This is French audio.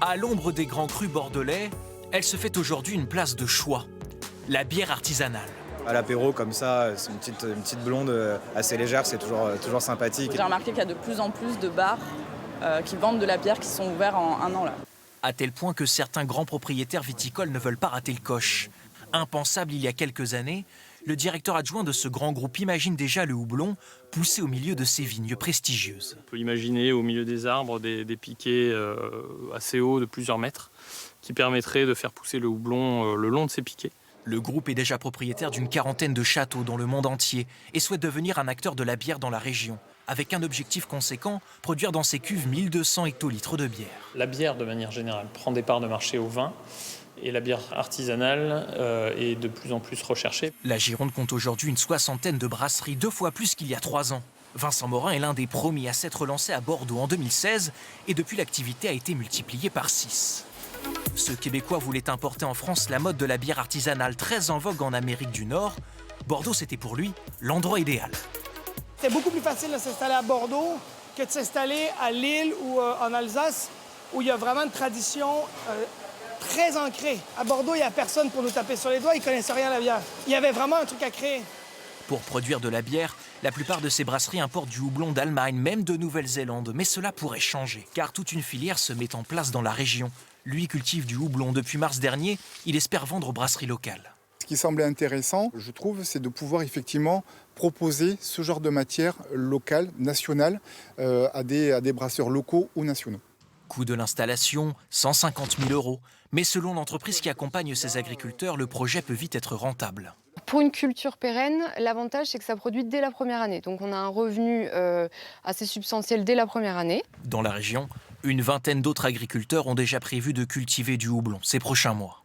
À l'ombre des grands crus bordelais, elle se fait aujourd'hui une place de choix. La bière artisanale. À l'apéro, comme ça, c'est une petite blonde assez légère, c'est toujours sympathique. J'ai remarqué qu'il y a de plus en plus de bars qui vendent de la bière qui sont ouverts en un an là. À tel point que certains grands propriétaires viticoles ne veulent pas rater le coche. Impensable il y a quelques années, le directeur adjoint de ce grand groupe imagine déjà le houblon poussé au milieu de ces vignes prestigieuses. On peut imaginer au milieu des arbres des piquets assez hauts de plusieurs mètres qui permettraient de faire pousser le houblon le long de ces piquets. Le groupe est déjà propriétaire d'une quarantaine de châteaux dans le monde entier et souhaite devenir un acteur de la bière dans la région. Avec un objectif conséquent, produire dans ses cuves 1200 hectolitres de bière. La bière, de manière générale, prend des parts de marché au vin. Et la bière artisanale est de plus en plus recherchée. La Gironde compte aujourd'hui une soixantaine de brasseries, 2 fois plus qu'il y a 3 ans. Vincent Morin est l'un des premiers à s'être lancé à Bordeaux en 2016 et depuis l'activité a été multipliée par 6. Ce Québécois voulait importer en France la mode de la bière artisanale très en vogue en Amérique du Nord. Bordeaux, c'était pour lui l'endroit idéal. C'est beaucoup plus facile de s'installer à Bordeaux que de s'installer à Lille ou en Alsace, où il y a vraiment une tradition très ancrée. À Bordeaux, il n'y a personne pour nous taper sur les doigts, ils ne connaissent rien à la bière. Il y avait vraiment un truc à créer. Pour produire de la bière, la plupart de ces brasseries importent du houblon d'Allemagne, même de Nouvelle-Zélande. Mais cela pourrait changer, car toute une filière se met en place dans la région. Lui cultive du houblon depuis mars dernier, il espère vendre aux brasseries locales. Ce qui semblait intéressant, je trouve, c'est de pouvoir effectivement proposer ce genre de matière locale, nationale, à des brasseurs locaux ou nationaux. Coût de l'installation, 150 000 €. Mais selon l'entreprise qui accompagne ces agriculteurs, le projet peut vite être rentable. Pour une culture pérenne, l'avantage, c'est que ça produit dès la première année. Donc on a un revenu assez substantiel dès la première année. Dans la région, une vingtaine d'autres agriculteurs ont déjà prévu de cultiver du houblon ces prochains mois.